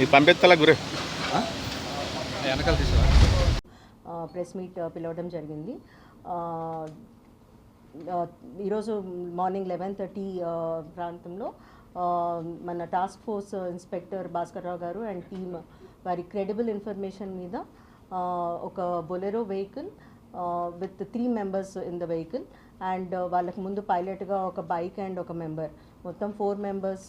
ఈ పంపిస్తల గురి వెనకాల తీసుకో ప్రెస్ మీట్ పిలవడం జరిగింది. ఈరోజు మార్నింగ్ 11:30 ప్రాంతంలో మన టాస్క్ ఫోర్స్ ఇన్స్పెక్టర్ భాస్కర్రావు గారు అండ్ టీమ్ వారి క్రెడిబుల్ ఇన్ఫర్మేషన్ మీద ఒక Bolero vehicle with 3 members in the vehicle and వాళ్ళకి ముందు పైలట్గా ఒక బైక్ అండ్ ఒక మెంబర్, మొత్తం 4 members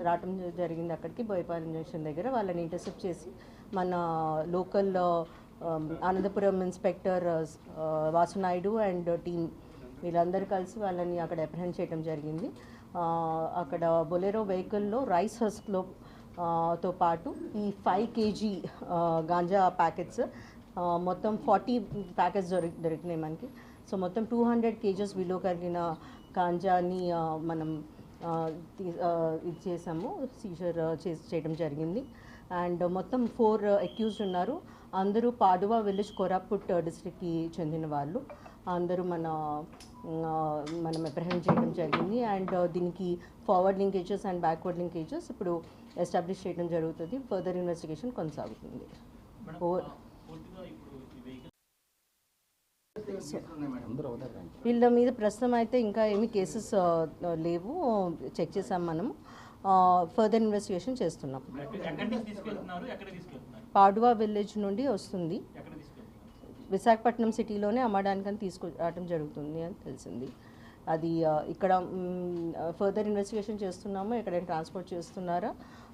రావటం జరిగింది. అక్కడికి బోయపాలెం జంక్షన్ దగ్గర వాళ్ళని ఇంటర్సెప్ట్ చేసి మన local Anantapuram inspector Vasu Naidu and team వీళ్ళందరూ కలిసి వాళ్ళని అక్కడ అప్రహెండ్ చేయడం జరిగింది. అక్కడ బొలెరో వెహికల్లో రైస్ హస్క్లో తో పాటు ఈ 5 kg గాంజా ప్యాకెట్స్, మొత్తం 40 ప్యాకెట్స్ దొరికినాయి మనకి. సో మొత్తం 200 kgs విలువ కలిగిన గాంజాని మనం ఇది చేసాము, సీజర్ చేయడం జరిగింది. అండ్ మొత్తం 4 అక్యూజ్డ్ ఉన్నారు. అందరూ పాడువా విలేజ్ కోరాపుట్ డిస్ట్రిక్ట్కి చెందిన వాళ్ళు. అందరూ మనం అప్రహెండ్ చేయడం జరిగింది. అండ్ దీనికి forward linkages and backward linkages ఇప్పుడు ఎస్టాబ్లిష్ చేయడం జరుగుతుంది. ఫర్దర్ ఇన్వెస్టిగేషన్ కొనసాగుతుంది. వీళ్ళ మీద ప్రస్తుతం అయితే ఇంకా ఏమి కేసెస్ లేవు, చెక్ చేసాం మనం. ఫర్దర్ ఇన్వెస్టిగేషన్ చేస్తున్నాం. పాడువా విలేజ్ నుండి వస్తుంది, విశాఖపట్నం సిటీలోనే అమ్మడానికని తీసుకురావడం జరుగుతుంది అని తెలిసింది. అది ఇక్కడ ఫర్దర్ ఇన్వెస్టిగేషన్ చేస్తున్నాము. ఎక్కడైనా ట్రాన్స్పోర్ట్ చేస్తున్నారా,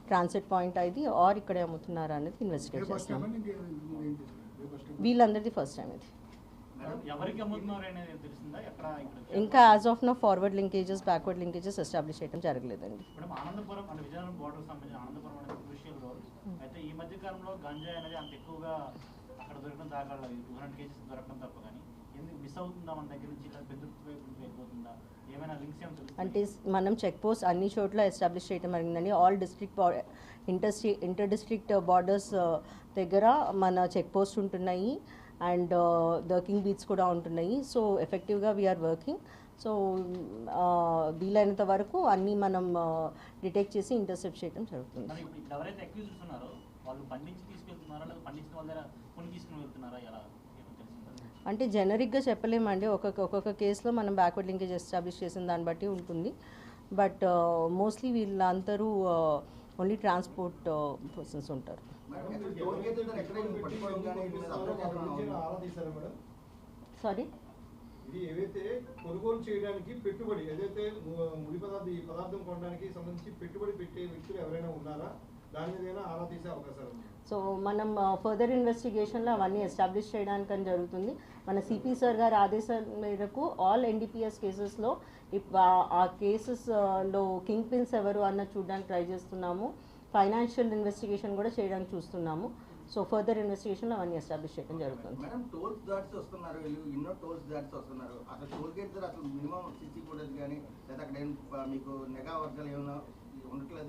ట్రాన్సిట్ పాయింట్ అది ఆర్ ఇక్కడే అమ్ముతున్నారా అనేది ఇన్వెస్టిగేట్ చేస్తున్నాం. వీళ్ళందరిది ఫస్ట్ టైం ఇది. ఇంకా as of no forward linkages backward linkages establish చేయడం జరగలేదండి. అంటే మనం చెక్ పోస్ట్ అన్ని చోట్ల ఎస్టాబ్లిష్ చేయడం జరిగిందండి. All district inter district borders దగ్గర మన చెక్ పోస్ట్ ఉంటున్నాయి అండ్ వర్కింగ్ బీట్స్ కూడా ఉంటున్నాయి. సో ఎఫెక్టివ్గా వీఆర్ వర్కింగ్. సో వీలైనంత వరకు అన్నీ మనం డిటెక్ట్ చేసి ఇంటర్సెప్ట్ చేయడం జరుగుతుంది. అంటే జనరిక్గా చెప్పలేమండి. ఒక్కొక్క కేసులో మనం బ్యాక్వర్డ్ లింకేజ్ ఎస్టాబ్లిష్ చేసిన దాన్ని బట్టి ఉంటుంది. బట్ మోస్ట్లీ వీళ్ళందరూ ఓన్లీ ట్రాన్స్పోర్ట్ పర్సన్స్ ఉంటారు. సారీ, ఇది ఏదైతే కొనుగోలు చేయడానికి పెట్టుబడి, ఏదైతే ముడి పదార్థం కొనడానికి సంబంధించి పెట్టుబడి పెట్టే వ్యక్తులు ఎవరైనా ఉన్నారా, దాని మీద ఆరా తీసే అవకాశాలు ఉన్నాయి. సో మనం ఫర్దర్ ఇన్వెస్టిగేషన్లో అవన్నీ ఎస్టాబ్లిష్ చేయడానికి జరుగుతుంది. మన సిపి సార్ గారి ఆదేశాల మేరకు ఆల్ ఎన్డీపీఎస్ కేసెస్లో ఆ కేసెస్లో కింగ్ పిన్స్ ఎవరు అన్న చూడడానికి ట్రై చేస్తున్నాము. ఫైనాన్షియల్ ఇన్వెస్టిగేషన్ కూడా చేయడానికి చూస్తున్నాము. సో ఫర్దర్ ఇన్వెస్టిగేషన్లో అవన్నీ ఎస్టాబ్లిష్ చేయడం జరుగుతుంది. మేడం, టోల్స్ దాట్స్ వస్తున్నారు, ఎన్నో టోల్స్ దాట్స్ వస్తున్నారు. అక్కడ టోల్ గేట్ దగ్గర అసలు మినిమం సిసి ఫుటేజ్ కానీ లేదా అక్కడ మీకు నెగా వర్గాలు ఏమైనా ఉండట్లేదు,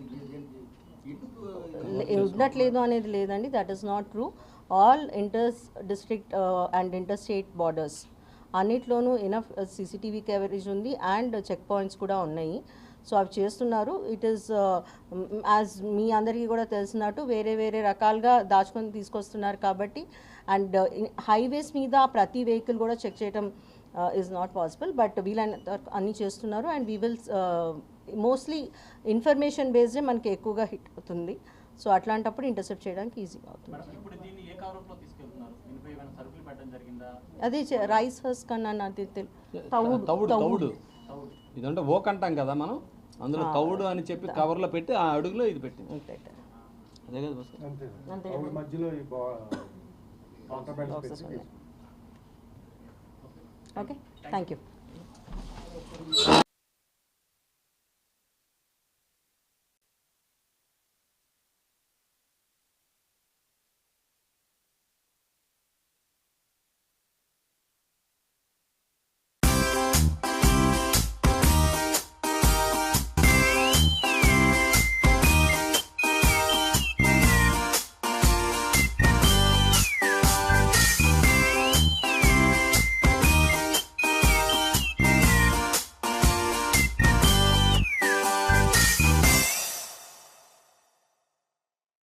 ఉండట్లేదు అనేది లేదండి. That is not true. All inter district and inter state borders అన్నిట్లోనూ ఎనఫ్ సీసీటీవీ కవరేజ్ ఉంది అండ్ చెక్ పాయింట్స్ కూడా ఉన్నాయి. సో అవి చేస్తున్నారు. ఇట్ ఈస్ యాజ్ మీ అందరికీ కూడా తెలిసినట్టు వేరే వేరే రకాలుగా దాచుకొని తీసుకొస్తున్నారు కాబట్టి, అండ్ హైవేస్ మీద ప్రతి వెహికల్ కూడా చెక్ చేయడం ఈజ్ నాట్ పాసిబుల్. బట్ వీళ్ళైనంత అన్నీ చేస్తున్నారు and we will mostly information బేస్డే మనకి ఎక్కువగా హిట్ అవుతుంది. సో అట్లాంటప్పుడు ఇంటర్సెప్ట్ చేయడానికి ఈజీగా అవుతుంది. అదే రైస్ హస్క్ అన్న తవుడు ఇదంటే ఓక్ అంటాం కదా మనం, అందులో తవుడు అని చెప్పి కవర్లో పెట్టి ఆ అడుగులో ఇది పెట్టింది. అదే కదా మధ్యలో ఓకే, థ్యాంక్ యూ.